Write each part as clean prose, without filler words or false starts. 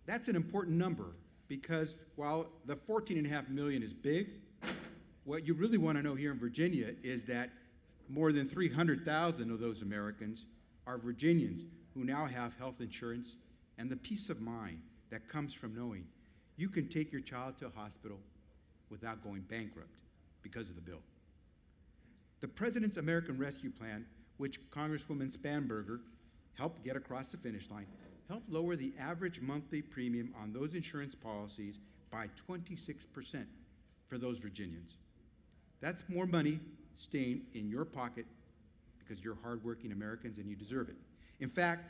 That's an important number because while the 14.5 million is big, what you really want to know here in Virginia is that more than 300,000 of those Americans are Virginians who now have health insurance and the peace of mind that comes from knowing you can take your child to a hospital without going bankrupt because of the bill. The President's American Rescue Plan, which Congresswoman Spanberger helped get across the finish line, helped lower the average monthly premium on those insurance policies by 26% for those Virginians. That's more money staying in your pocket because you're hardworking Americans and you deserve it. In fact,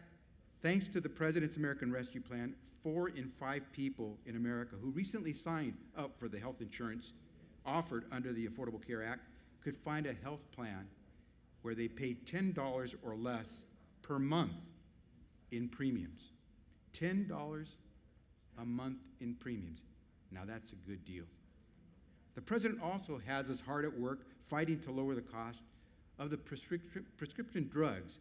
thanks to the President's American Rescue Plan, 4 in 5 people in America who recently signed up for the health insurance offered under the Affordable Care Act could find a health plan where they paid $10 or less per month in premiums. $10 a month in premiums. Now that's a good deal. The President also has us hard at work fighting to lower the cost of the prescription drugs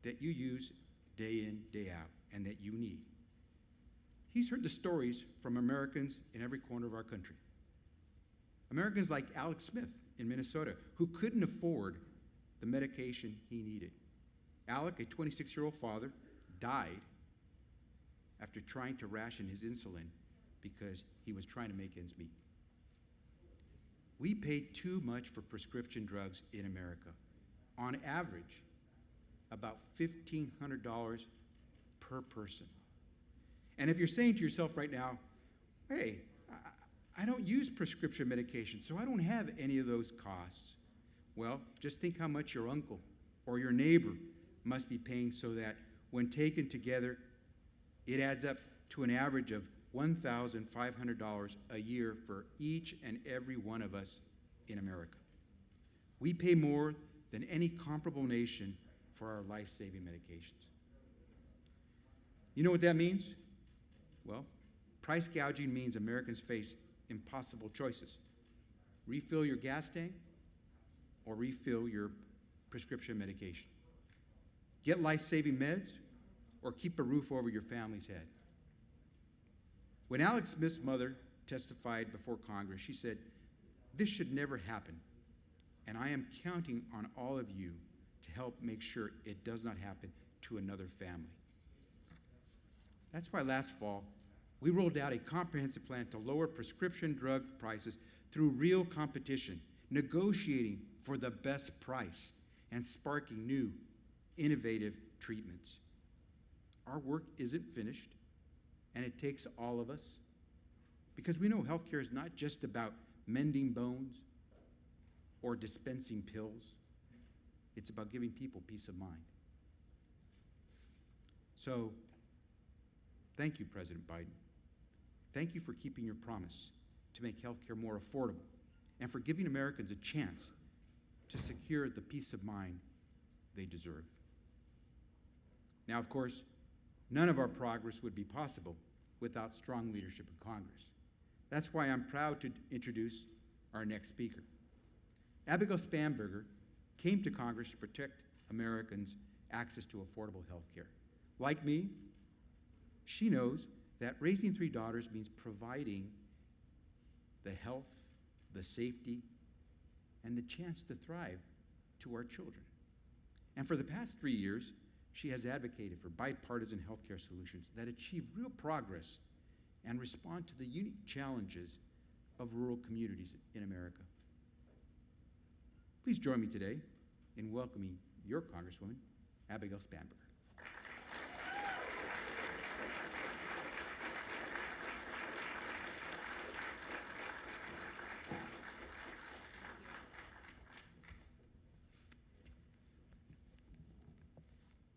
that you use day in, day out, and that you need. He's heard the stories from Americans in every corner of our country. Americans like Alex Smith in Minnesota, who couldn't afford the medication he needed. Alec, a 26-year-old father, died after trying to ration his insulin because he was trying to make ends meet. We pay too much for prescription drugs in America. On average, about $1,500 per person. And if you're saying to yourself right now, hey, I don't use prescription medication, so I don't have any of those costs. Well, just think how much your uncle or your neighbor must be paying so that when taken together, it adds up to an average of $1,500 a year for each and every one of us in America. We pay more than any comparable nation for our life-saving medications. You know what that means? Well, price gouging means Americans face impossible choices. Refill your gas tank or refill your prescription medication. Get life-saving meds or keep a roof over your family's head. When Alex Smith's mother testified before Congress, she said, "This should never happen, and I am counting on all of you to help make sure it does not happen to another family." That's why last fall, we rolled out a comprehensive plan to lower prescription drug prices through real competition, negotiating for the best price, and sparking new, innovative treatments. Our work isn't finished, and it takes all of us, because we know healthcare is not just about mending bones or dispensing pills. It's about giving people peace of mind. So, thank you, President Biden. Thank you for keeping your promise to make healthcare more affordable and for giving Americans a chance to secure the peace of mind they deserve. Now, of course, none of our progress would be possible without strong leadership in Congress. That's why I'm proud to introduce our next speaker. Abigail Spanberger came to Congress to protect Americans' access to affordable health care. Like me, she knows that raising 3 daughters means providing the health, the safety, and the chance to thrive to our children. And for the past 3 years, she has advocated for bipartisan healthcare solutions that achieve real progress and respond to the unique challenges of rural communities in America. Please join me today in welcoming your Congresswoman, Abigail Spanberger.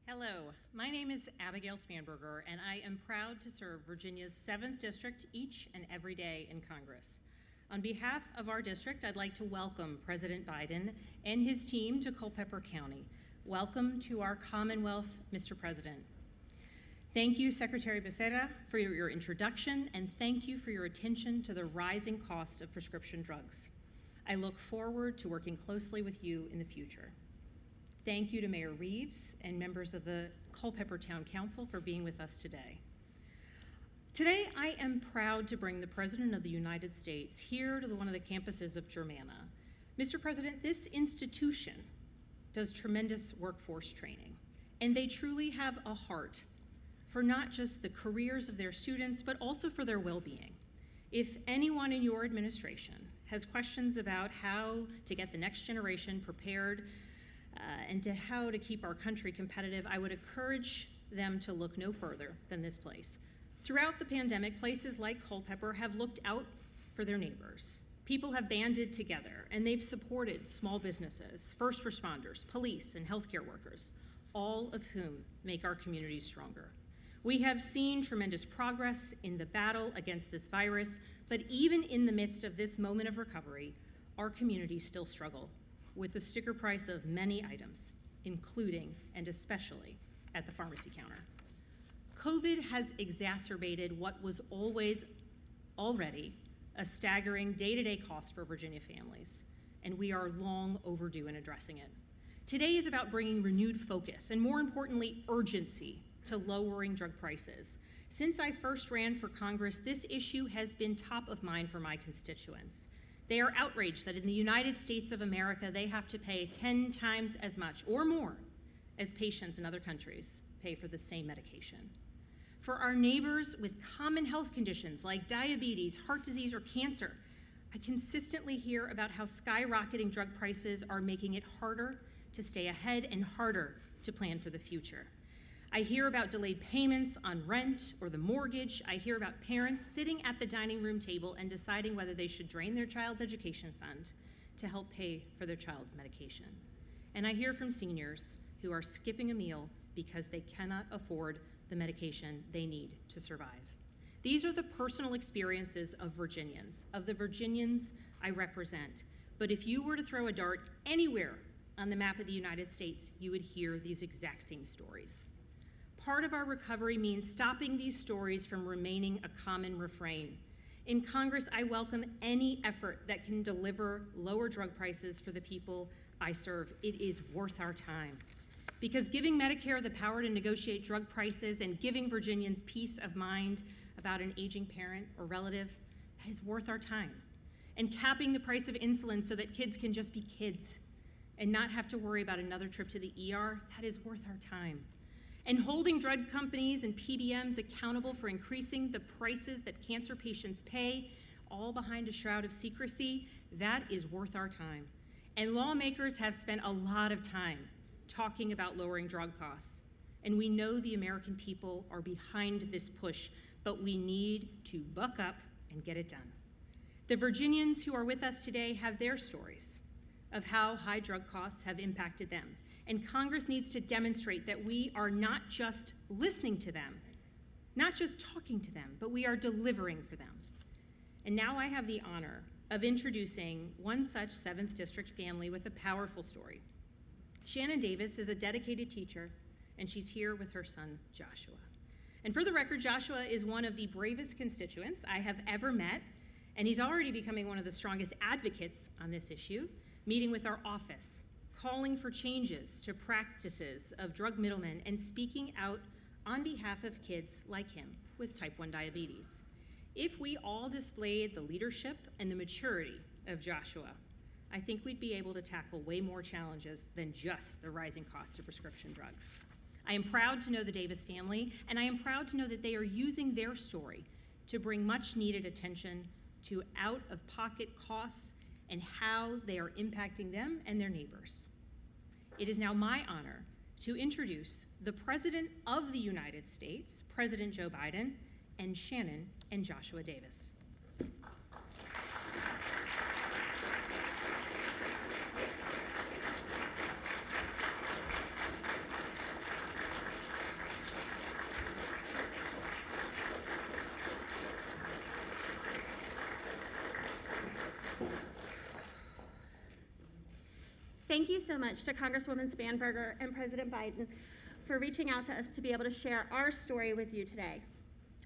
Hello, my name is Abigail Spanberger, and I am proud to serve Virginia's 7th District each and every day in Congress. On behalf of our district, I'd like to welcome President Biden and his team to Culpeper County. Welcome to our Commonwealth, Mr. President. Thank you, Secretary Becerra, for your introduction, and thank you for your attention to the rising cost of prescription drugs. I look forward to working closely with you in the future. Thank you to Mayor Reeves and members of the Culpeper Town Council for being with us today. Today, I am proud to bring the President of the United States here to one of the campuses of Germanna. Mr. President, this institution does tremendous workforce training, and they truly have a heart for not just the careers of their students, but also for their well-being. If anyone in your administration has questions about how to get the next generation prepared and how to keep our country competitive, I would encourage them to look no further than this place. Throughout the pandemic, places like Culpeper have looked out for their neighbors. People have banded together, and they've supported small businesses, first responders, police, and healthcare workers, all of whom make our communities stronger. We have seen tremendous progress in the battle against this virus, but even in the midst of this moment of recovery, our communities still struggle with the sticker price of many items, including and especially at the pharmacy counter. COVID has exacerbated what was already a staggering day-to-day cost for Virginia families, and we are long overdue in addressing it. Today is about bringing renewed focus and, more importantly, urgency to lowering drug prices. Since I first ran for Congress, this issue has been top of mind for my constituents. They are outraged that in the United States of America, they have to pay 10 times as much or more as patients in other countries pay for the same medication. For our neighbors with common health conditions like diabetes, heart disease, or cancer, I consistently hear about how skyrocketing drug prices are making it harder to stay ahead and harder to plan for the future. I hear about delayed payments on rent or the mortgage. I hear about parents sitting at the dining room table and deciding whether they should drain their child's education fund to help pay for their child's medication. And I hear from seniors who are skipping a meal because they cannot afford the medication they need to survive. These are the personal experiences of Virginians, of the Virginians I represent. But if you were to throw a dart anywhere on the map of the United States, you would hear these exact same stories. Part of our recovery means stopping these stories from remaining a common refrain. In Congress, I welcome any effort that can deliver lower drug prices for the people I serve. It is worth our time. Because giving Medicare the power to negotiate drug prices and giving Virginians peace of mind about an aging parent or relative, that is worth our time. And capping the price of insulin so that kids can just be kids and not have to worry about another trip to the ER, that is worth our time. And holding drug companies and PBMs accountable for increasing the prices that cancer patients pay, all behind a shroud of secrecy, that is worth our time. And lawmakers have spent a lot of time talking about lowering drug costs. And we know the American people are behind this push, but we need to buck up and get it done. The Virginians who are with us today have their stories of how high drug costs have impacted them. And Congress needs to demonstrate that we are not just listening to them, not just talking to them, but we are delivering for them. And now I have the honor of introducing one such 7th District family with a powerful story. Shannon Davis is a dedicated teacher, and she's here with her son, Joshua. And for the record, Joshua is one of the bravest constituents I have ever met, and he's already becoming one of the strongest advocates on this issue, meeting with our office, calling for changes to practices of drug middlemen, and speaking out on behalf of kids like him with type 1 diabetes. If we all displayed the leadership and the maturity of Joshua, I think we'd be able to tackle way more challenges than just the rising cost of prescription drugs. I am proud to know the Davis family, and I am proud to know that they are using their story to bring much needed attention to out-of-pocket costs and how they are impacting them and their neighbors. It is now my honor to introduce the President of the United States, President Joe Biden, and Shannon and Joshua Davis. Thank you so much to Congresswoman Spanberger and President Biden for reaching out to us to be able to share our story with you today.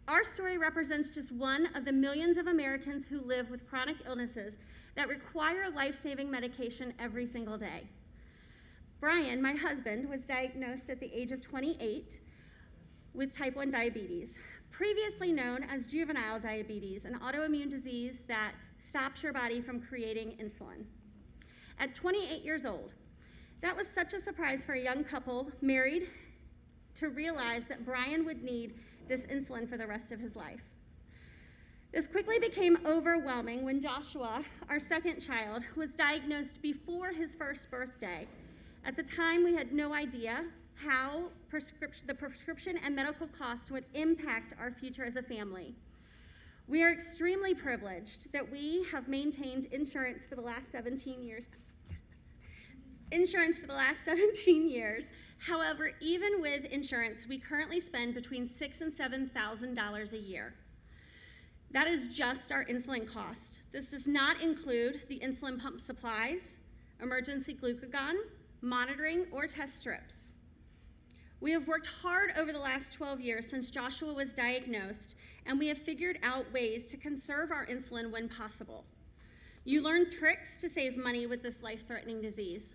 Our story represents just one of the millions of Americans who live with chronic illnesses that require life-saving medication every single day. Brian, my husband, was diagnosed at the age of 28 with type 1 diabetes. previously known as juvenile diabetes, an autoimmune disease that stops your body from creating insulin. At 28 years old, that was such a surprise for a young couple married to realize that Brian would need this insulin for the rest of his life. This quickly became overwhelming when Joshua, our second child, was diagnosed before his first birthday. At the time, we had no idea how the prescription and medical costs would impact our future as a family. We are extremely privileged that we have maintained insurance for the last 17 years. However, even with insurance, we currently spend between $6,000 and $7,000 a year. That is just our insulin cost. This does not include the insulin pump supplies, emergency glucagon, monitoring, or test strips. We have worked hard over the last 12 years since Joshua was diagnosed, and we have figured out ways to conserve our insulin when possible. You learn tricks to save money with this life-threatening disease.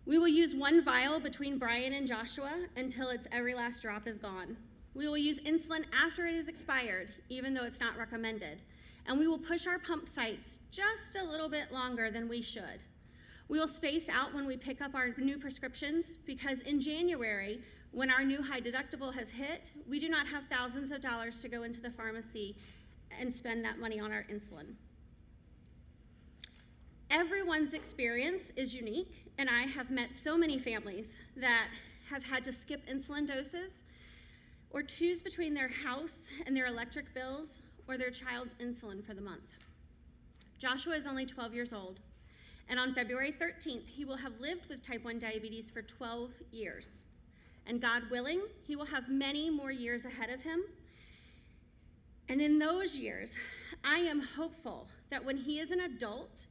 We will use one vial between Brian and Joshua until its every last drop is gone. We will use insulin after it is expired, even though it's not recommended. And we will push our pump sites just a little bit longer than we should. We will space out when we pick up our new prescriptions because in January, when our new high deductible has hit, we do not have thousands of dollars to go into the pharmacy and spend that money on our insulin. Everyone's experience is unique, and I have met so many families that have had to skip insulin doses or choose between their house and their electric bills or their child's insulin for the month. Joshua is only 12 years old, and on February 13th, he will have lived with type 1 diabetes for 12 years. And God willing, he will have many more years ahead of him. And in those years, I am hopeful that when he is an adult,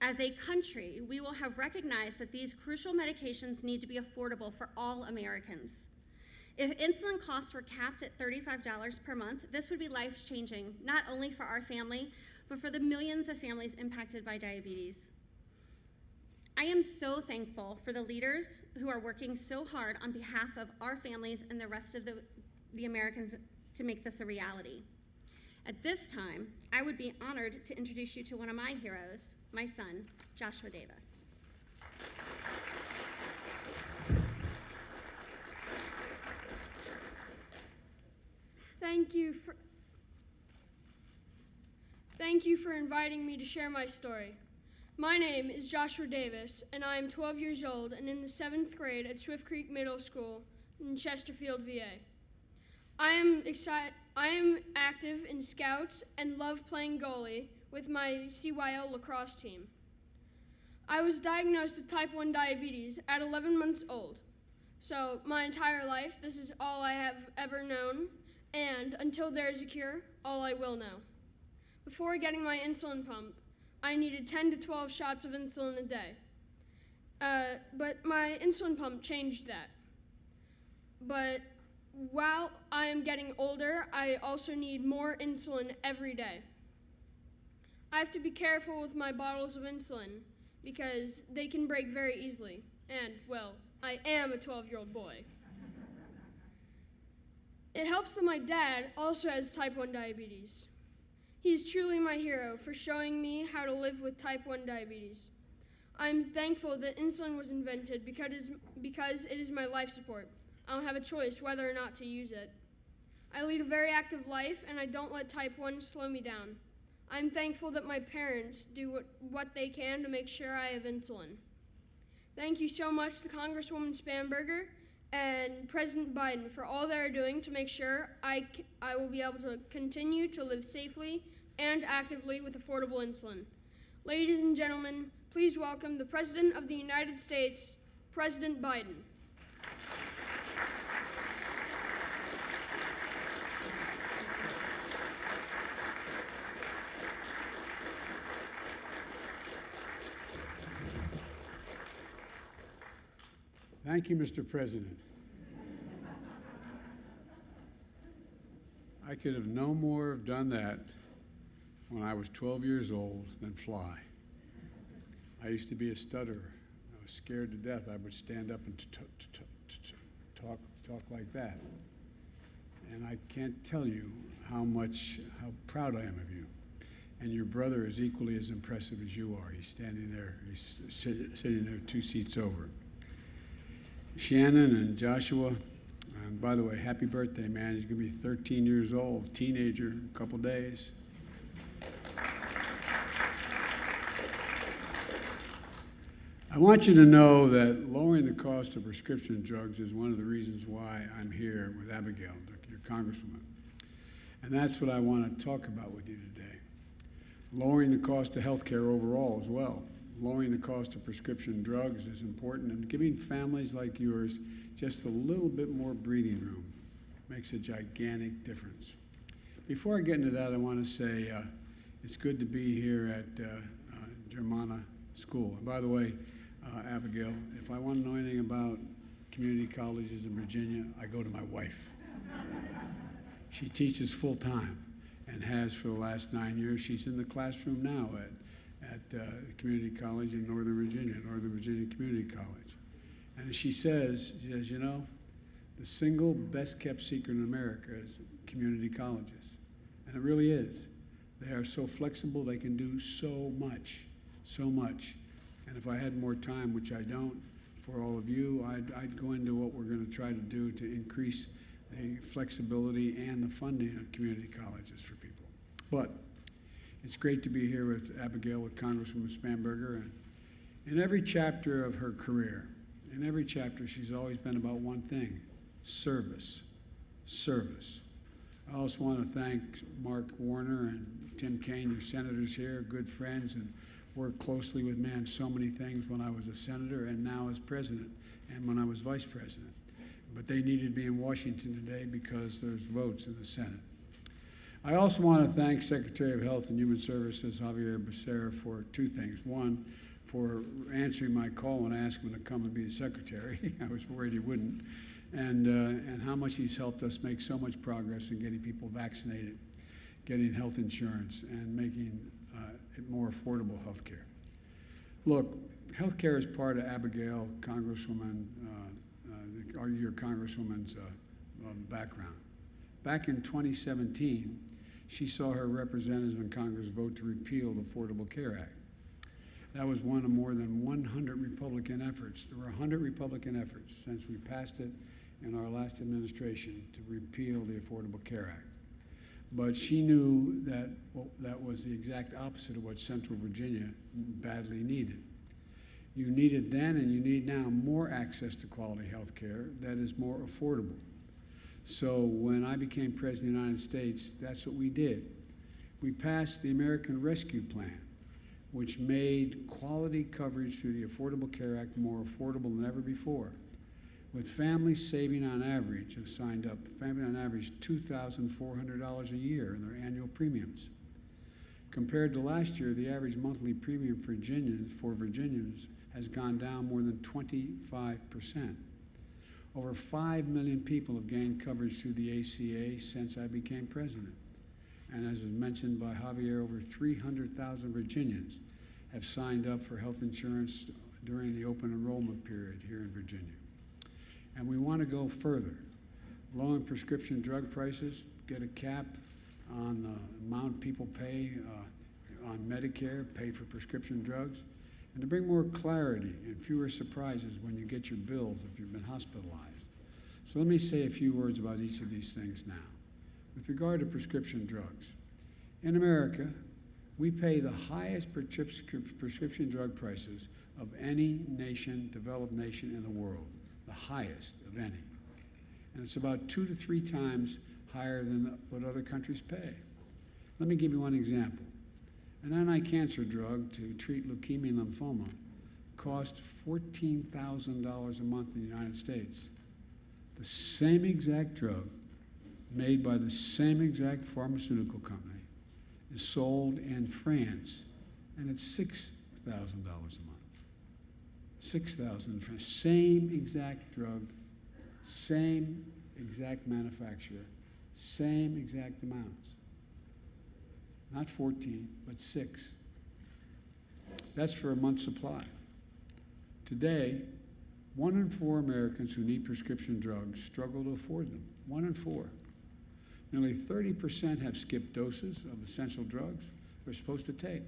as a country, we will have recognized that these crucial medications need to be affordable for all Americans. If insulin costs were capped at $35 per month, this would be life-changing, not only for our family, but for the millions of families impacted by diabetes. I am so thankful for the leaders who are working so hard on behalf of our families and the rest of the Americans to make this a reality. At this time, I would be honored to introduce you to one of my heroes, my son, Joshua Davis. Thank you for inviting me to share my story. My name is Joshua Davis, and I am 12 years old and in the 7th grade at Swift Creek Middle School in Chesterfield, VA. I am active in Scouts and love playing goalie with my CYL lacrosse team. I was diagnosed with type 1 diabetes at 11 months old. So my entire life, this is all I have ever known, and until there is a cure, all I will know. Before getting my insulin pump, I needed 10 to 12 shots of insulin a day. But my insulin pump changed that. But while I am getting older, I also need more insulin every day. I have to be careful with my bottles of insulin because they can break very easily. And, well, I am a 12-year-old boy. It helps that my dad also has type 1 diabetes. He is truly my hero for showing me how to live with type 1 diabetes. I am thankful that insulin was invented because it is my life support. I don't have a choice whether or not to use it. I lead a very active life, and I don't let type 1 slow me down. I'm thankful that my parents do what they can to make sure I have insulin. Thank you so much to Congresswoman Spanberger and President Biden for all they are doing to make sure I will be able to continue to live safely and actively with affordable insulin. Ladies and gentlemen, please welcome the President of the United States, President Biden. Thank you, Mr. President. I could have no more have done that when I was 12 years old than fly. I used to be a stutterer. I was scared to death. I would stand up and talk like that. and I can't tell you how proud I am of you. And your brother is equally as impressive as you are. He's standing there, he's sitting there 2 seats over. Shannon and Joshua, and by the way, happy birthday, man. He's gonna be 13 years old, teenager, in a couple days. I want you to know that lowering the cost of prescription drugs is one of the reasons why I'm here with Abigail, your Congresswoman. And that's what I want to talk about with you today. Lowering the cost of health care overall as well. Lowering the cost of prescription drugs is important, and giving families like yours just a little bit more breathing room makes a gigantic difference. Before I get into that, I want to say it's good to be here at Germanna School. And by the way, Abigail, if I want to know anything about community colleges in Virginia, I go to my wife. She teaches full-time and has for the last 9 years. She's in the classroom now at community college in Northern Virginia Community College. And as she says, you know, the single best-kept secret in America is community colleges. And it really is. They are so flexible, they can do so much, so much. And if I had more time, which I don't, for all of you, I'd go into what we're going to try to do to increase the flexibility and the funding of community colleges for people. But it's great to be here with Abigail, with Congresswoman Spanberger. And in every chapter of her career, in every chapter, she's always been about one thing: service, service. I also want to thank Mark Warner and Tim Kaine, your senators here, good friends, and worked closely with me on so many things when I was a senator and now as president and when I was vice president. But they needed me in Washington today because there's votes in the Senate. I also want to thank Secretary of Health and Human Services, Javier Becerra, for 2 things. One, for answering my call when I asked him to come and be the secretary. I was worried he wouldn't. And how much he's helped us make so much progress in getting people vaccinated, getting health insurance, and making it more affordable health care. Look, health care is part of Abigail, Congresswoman, your Congresswoman's background. Back in 2017, she saw her representatives in Congress vote to repeal the Affordable Care Act. That was one of more than 100 Republican efforts. There were 100 Republican efforts since we passed it in our last administration to repeal the Affordable Care Act. But she knew that that was the exact opposite of what Central Virginia badly needed. You needed then and you need now more access to quality health care that is more affordable. So when I became President of the United States, that's what we did. We passed the American Rescue Plan, which made quality coverage through the Affordable Care Act more affordable than ever before, with families saving on average, who signed up, family on average $2,400 a year in their annual premiums. Compared to last year, the average monthly premium for Virginians has gone down more than 25%. Over 5 million people have gained coverage through the ACA since I became president. And as was mentioned by Javier, over 300,000 Virginians have signed up for health insurance during the open enrollment period here in Virginia. And we want to go further. Lowering prescription drug prices, get a cap on the amount people pay on Medicare, pay for prescription drugs, and to bring more clarity and fewer surprises when you get your bills if you've been hospitalized. So let me say a few words about each of these things now. With regard to prescription drugs, in America, we pay the highest prescription drug prices of any nation, developed nation in the world, the highest of any. And it's about 2 to 3 times higher than what other countries pay. Let me give you one example. An anti-cancer drug to treat leukemia and lymphoma costs $14,000 a month in the United States. The same exact drug, made by the same exact pharmaceutical company, is sold in France, and it's $6,000 a month. $6,000 in France. Same exact drug, same exact manufacturer, same exact amounts. Not 14, but 6. That's for a month's supply. Today, 1 in 4 Americans who need prescription drugs struggle to afford them. 1 in 4. Nearly 30% have skipped doses of essential drugs they're supposed to take.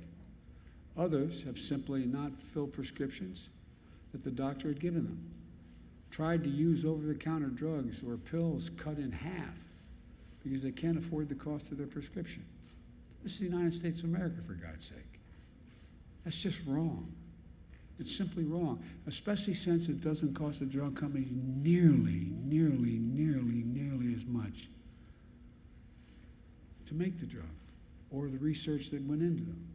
Others have simply not filled prescriptions that the doctor had given them, tried to use over-the-counter drugs or pills cut in half because they can't afford the cost of their prescription. This is the United States of America, for God's sake. That's just wrong. It's simply wrong, especially since it doesn't cost the drug companies nearly as much to make the drug or the research that went into them.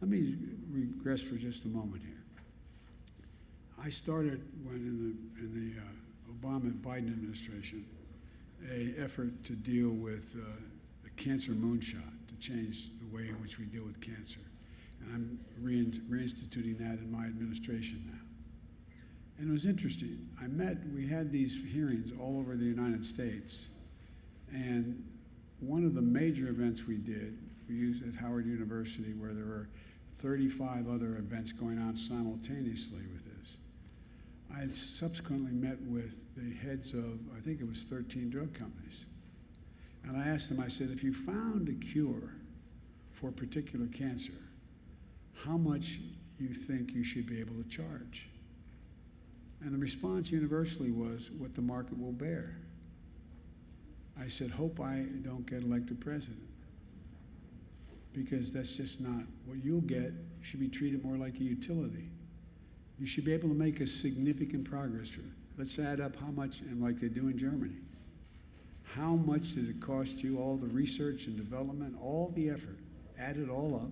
Let me regress for just a moment here. I started when in the Obama-Biden administration an effort to deal with the cancer moonshot, to change the way in which we deal with cancer. And I'm reinstituting that in my administration now. And it was interesting. We had these hearings all over the United States, and one of the major events we used at Howard University, where there were 35 other events going on simultaneously with this. I subsequently met with the heads of, I think it was 13 drug companies. And I asked them, I said, if you found a cure for a particular cancer, how much you think you should be able to charge? And the response universally was, what the market will bear. I said, hope I don't get elected president, because that's just not what you'll get. You should be treated more like a utility. You should be able to make a significant progress. Let's add up how much, and like they do in Germany, how much did it cost you, all the research and development, all the effort, add it all up,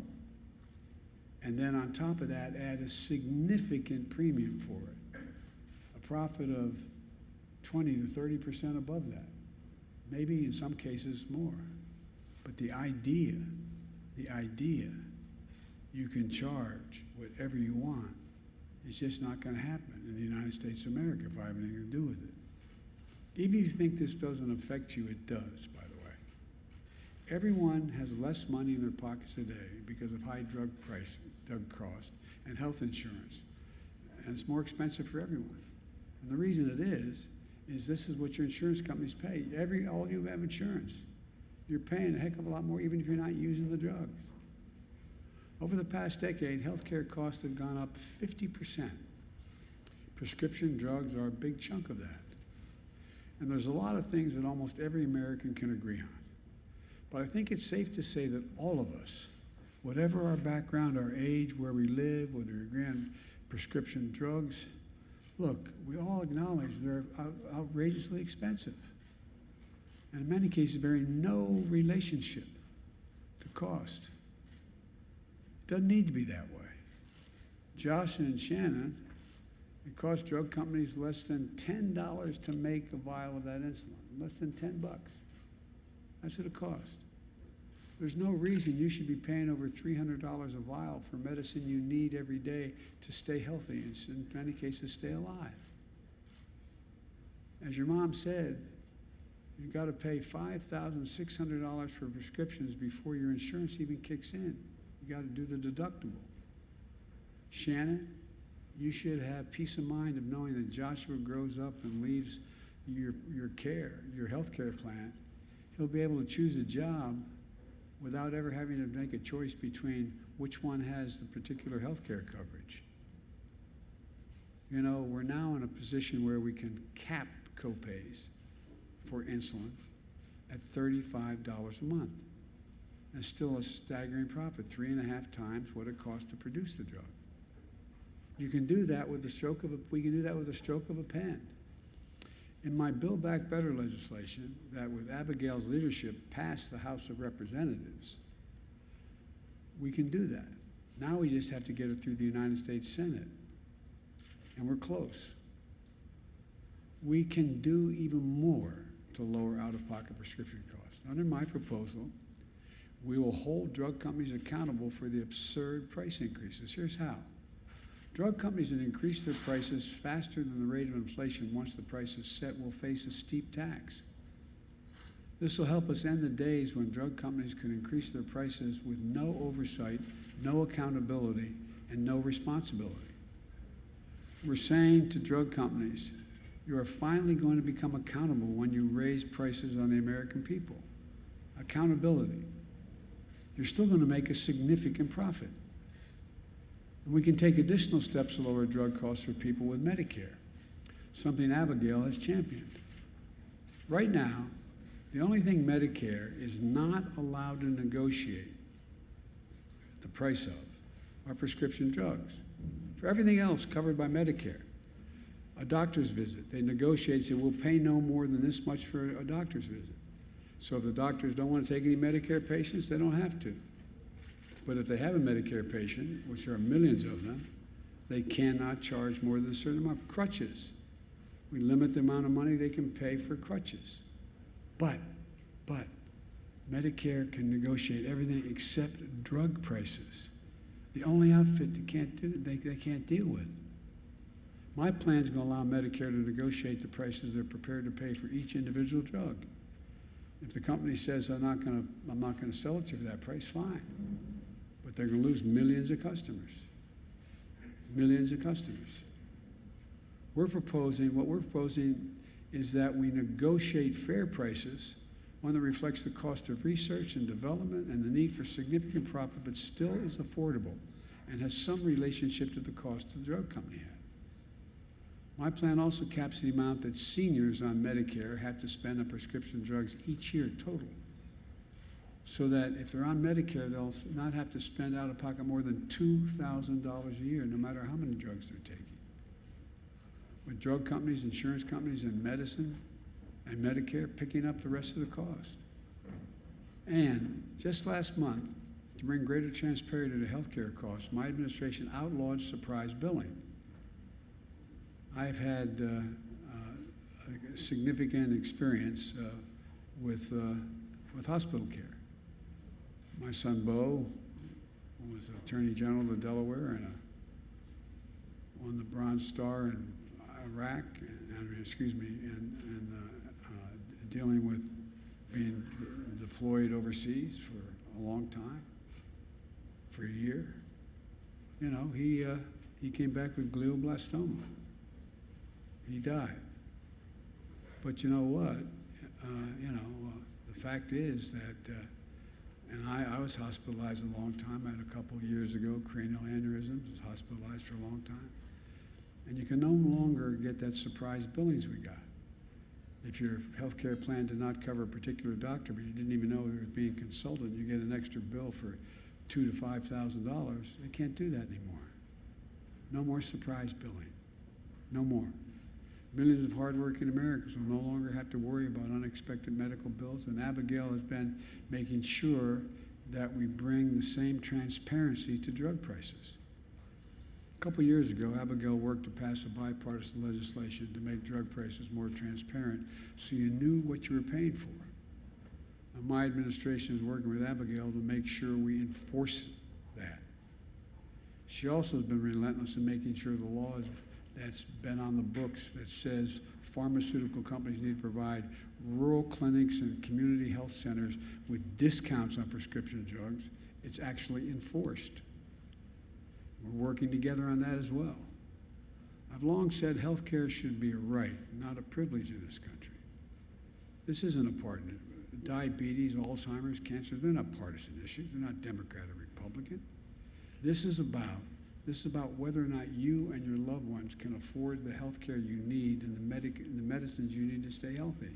and then on top of that, add a significant premium for it, a profit of 20 to 30% above that, maybe in some cases more. But the idea you can charge whatever you want, it's just not going to happen in the United States of America if I have anything to do with it. Even if you think this doesn't affect you, it does, by the way. Everyone has less money in their pockets today because of high drug cost, and health insurance. And it's more expensive for everyone. And the reason it is this is what your insurance companies pay. All you have insurance. You're paying a heck of a lot more even if you're not using the drugs. Over the past decade, healthcare costs have gone up 50%. Prescription drugs are a big chunk of that. And there's a lot of things that almost every American can agree on. But I think it's safe to say that all of us, whatever our background, our age, where we live, whether we agree on prescription drugs, look, we all acknowledge they're outrageously expensive. And in many cases, very no relationship to cost. Doesn't need to be that way. Josh and Shannon, it costs drug companies less than $10 to make a vial of that insulin. Less than $10. That's what it costs. There's no reason you should be paying over $300 a vial for medicine you need every day to stay healthy and in many cases stay alive. As your mom said, you've got to pay $5,600 for prescriptions before your insurance even kicks in. You got to do the deductible. Shannon, you should have peace of mind of knowing that Joshua grows up and leaves your health care plan. He'll be able to choose a job without ever having to make a choice between which one has the particular health care coverage. You know, we're now in a position where we can cap copays for insulin at $35 a month. And still a staggering profit, 3.5 times what it costs to produce the drug. You can do that with the stroke of we can do that with a stroke of a pen. In my Build Back Better legislation that with Abigail's leadership passed the House of Representatives, we can do that. Now we just have to get it through the United States Senate, and we're close. We can do even more to lower out-of-pocket prescription costs. Under my proposal, we will hold drug companies accountable for the absurd price increases. Here's how. Drug companies that increase their prices faster than the rate of inflation once the price is set will face a steep tax. This will help us end the days when drug companies can increase their prices with no oversight, no accountability, and no responsibility. We're saying to drug companies, you are finally going to become accountable when you raise prices on the American people. accountability, you're still going to make a significant profit. And we can take additional steps to lower drug costs for people with Medicare, something Abigail has championed. Right now, the only thing Medicare is not allowed to negotiate the price of are prescription drugs. For everything else covered by Medicare, a doctor's visit, they negotiate, say, we'll pay no more than this much for a doctor's visit. So if the doctors don't want to take any Medicare patients, they don't have to. But if they have a Medicare patient, which there are millions of them, they cannot charge more than a certain amount. Crutches. We limit the amount of money they can pay for crutches. But Medicare can negotiate everything except drug prices. The only outfit they can't deal with. My plan is going to allow Medicare to negotiate the prices they're prepared to pay for each individual drug. If the company says I'm not going to sell it to you for that price, fine. But they're going to lose millions of customers. Millions of customers. What we're proposing is that we negotiate fair prices, one that reflects the cost of research and development and the need for significant profit, but still is affordable and has some relationship to the cost the drug company had. My plan also caps the amount that seniors on Medicare have to spend on prescription drugs each year total, so that if they're on Medicare, they'll not have to spend out of pocket more than $2,000 a year, no matter how many drugs they're taking. With drug companies, insurance companies, and medicine and Medicare picking up the rest of the cost. And just last month, to bring greater transparency to healthcare costs, my administration outlawed surprise billing. I've had significant experience with hospital care. My son Bo was Attorney General of Delaware and won the Bronze Star in Iraq, and dealing with being deployed overseas for a long time, for a year. You know, he came back with glioblastoma. He died. But you know what? The fact is that, and I was hospitalized a long time. I had a couple of years ago, cranial aneurysms, was hospitalized for a long time. And you can no longer get that surprise billings we got. If your health care plan did not cover a particular doctor, but you didn't even know he was being consulted, you get an extra bill for $2,000 to $5,000. They can't do that anymore. No more surprise billing. No more. Millions of hardworking Americans will no longer have to worry about unexpected medical bills, and Abigail has been making sure that we bring the same transparency to drug prices. A couple years ago, Abigail worked to pass a bipartisan legislation to make drug prices more transparent so you knew what you were paying for. And my administration is working with Abigail to make sure we enforce that. She also has been relentless in making sure the law that's been on the books that says pharmaceutical companies need to provide rural clinics and community health centers with discounts on prescription drugs, it's actually enforced. We're working together on that as well. I've long said health care should be a right, not a privilege in this country. This isn't a partisan. Diabetes, Alzheimer's, cancer, they're not partisan issues. They're not Democrat or Republican. This is about whether or not you and your loved ones can afford the health care you need and the medicines you need to stay healthy.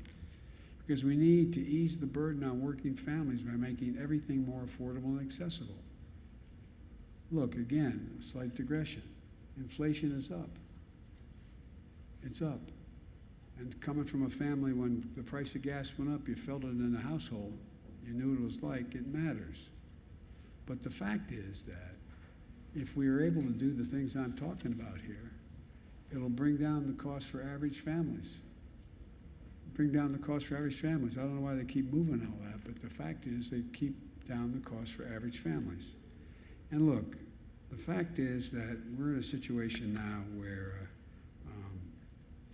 Because we need to ease the burden on working families by making everything more affordable and accessible. Look, again, a slight digression. Inflation is up. It's up. And coming from a family when the price of gas went up, you felt it in the household, you knew what it was like, it matters. But the fact is that if we are able to do the things I'm talking about here, it'll bring down the cost for average families. Bring down the cost for average families. I don't know why they keep moving all that, but the fact is they keep down the cost for average families. And look, the fact is that we're in a situation now where,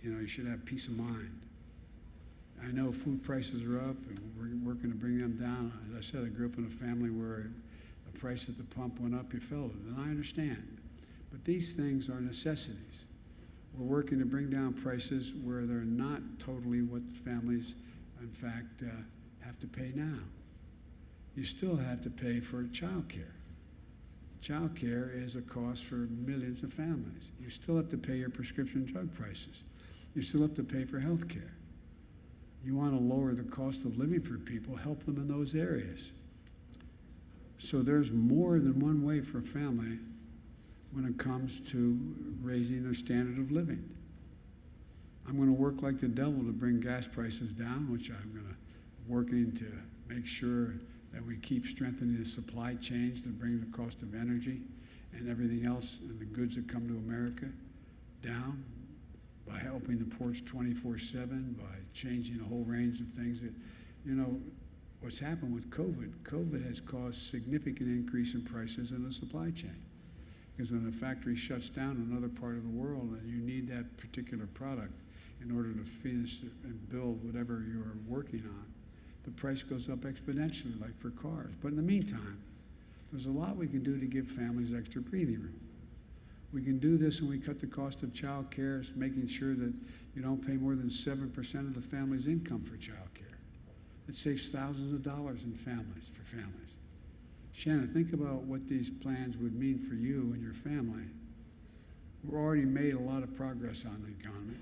you should have peace of mind. I know food prices are up, and we're working to bring them down. As I said, I grew up in a family where the price at the pump went up, you felt it, and I understand. But these things are necessities. We're working to bring down prices where they're not totally what families, in fact, have to pay now. you still have to pay for child care. Child care is a cost for millions of families. You still have to pay your prescription drug prices. You still have to pay for health care. You want to lower the cost of living for people, help them in those areas. So there's more than one way for a family when it comes to raising their standard of living. I'm going to work like the devil to bring gas prices down, which I'm going to working to make sure that we keep strengthening the supply chains to bring the cost of energy and everything else and the goods that come to America down by helping the ports 24/7, by changing a whole range of things that, you know, what's happened with COVID has caused significant increase in prices in the supply chain. Because when a factory shuts down in another part of the world and you need that particular product in order to finish and build whatever you're working on, the price goes up exponentially, like for cars. But in the meantime, there's a lot we can do to give families extra breathing room. We can do this when we cut the cost of child care, making sure that you don't pay more than 7% of the family's income for child care. It saves thousands of dollars in families, for families. Shannon, think about what these plans would mean for you and your family. We've already made a lot of progress on the economy.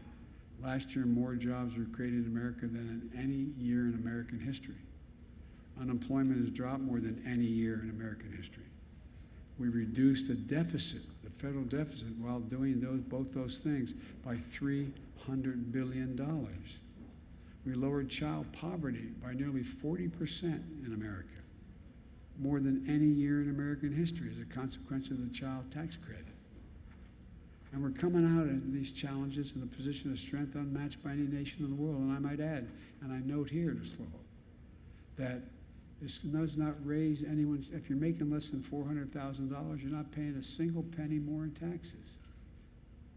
Last year, more jobs were created in America than in any year in American history. Unemployment has dropped more than any year in American history. We reduced the deficit, the federal deficit, while doing both those things by $300 billion. We lowered child poverty by nearly 40% in America, more than any year in American history as a consequence of the child tax credit. And we're coming out of these challenges in a position of strength unmatched by any nation in the world. And I might add, and I note here to Sloan, that this does not raise anyone's, if you're making less than $400,000, you're not paying a single penny more in taxes.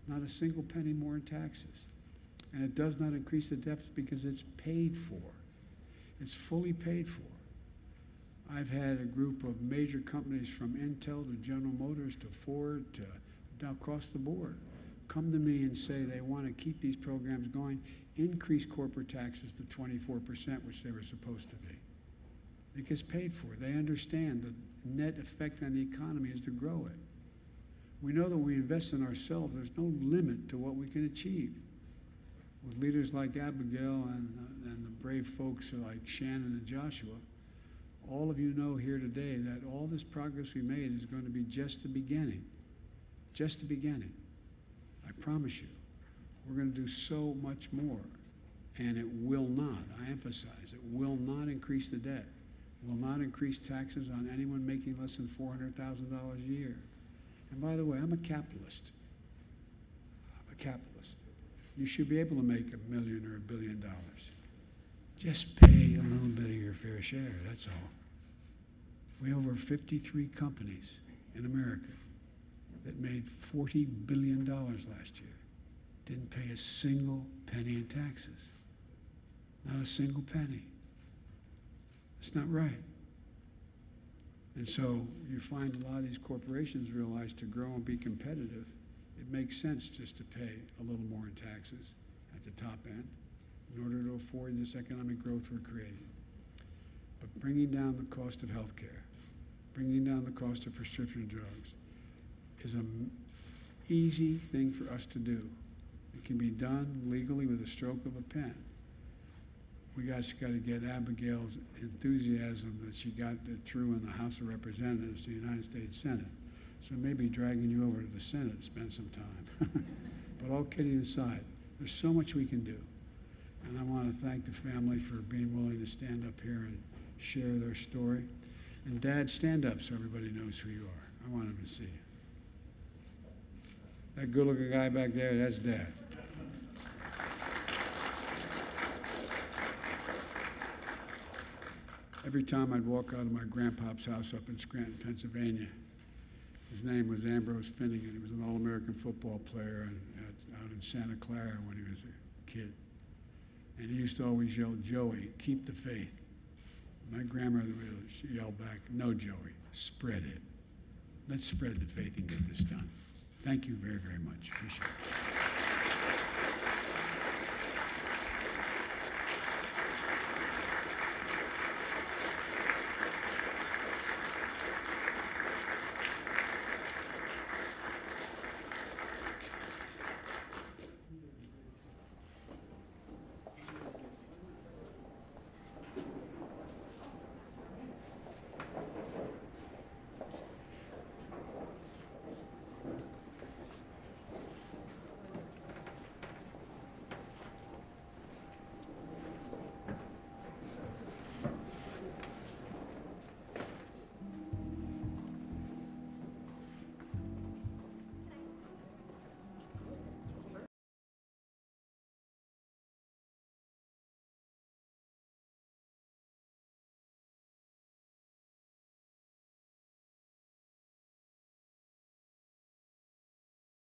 Not a single penny more in taxes. And it does not increase the deficit because it's paid for. It's fully paid for. I've had a group of major companies from Intel to General Motors to Ford to down across the board come to me and say they want to keep these programs going, increase corporate taxes to 24%, which they were supposed to be. It gets paid for. They understand the net effect on the economy is to grow it. We know that when we invest in ourselves, there's no limit to what we can achieve. With leaders like Abigail and the brave folks like Shannon and Joshua, all of you know here today that all this progress we made is going to be just the beginning. Just the beginning. I promise you, we're going to do so much more. And it will not, I emphasize, it will not increase the debt. Will not increase taxes on anyone making less than $400,000 a year. And by the way, I'm a capitalist. I'm a capitalist. You should be able to make $1 million or $1 billion. Just pay a little bit of your fair share, that's all. We have over 53 companies in America that made $40 billion last year. Didn't pay a single penny in taxes. Not a single penny. It's not right. And so you find a lot of these corporations realize to grow and be competitive, it makes sense just to pay a little more in taxes at the top end in order to afford this economic growth we're creating. But bringing down the cost of health care, bringing down the cost of prescription drugs is an easy thing for us to do. It can be done legally with a stroke of a pen. We just got to get Abigail's enthusiasm that she got it through in the House of Representatives to the United States Senate. So maybe dragging you over to the Senate to spend some time. But all kidding aside, there's so much we can do. And I want to thank the family for being willing to stand up here and share their story. And Dad, stand up so everybody knows who you are. I want them to see you. That good-looking guy back there, that's Dad. Every time I'd walk out of my grandpa's house up in Scranton, Pennsylvania, his name was Ambrose Finnegan. He was an All-American football player out in Santa Clara when he was a kid. And he used to always yell, "Joey, keep the faith." My grandmother would yell back, "No, Joey, spread it. Let's spread the faith and get this done." Thank you very, very much. Appreciate it.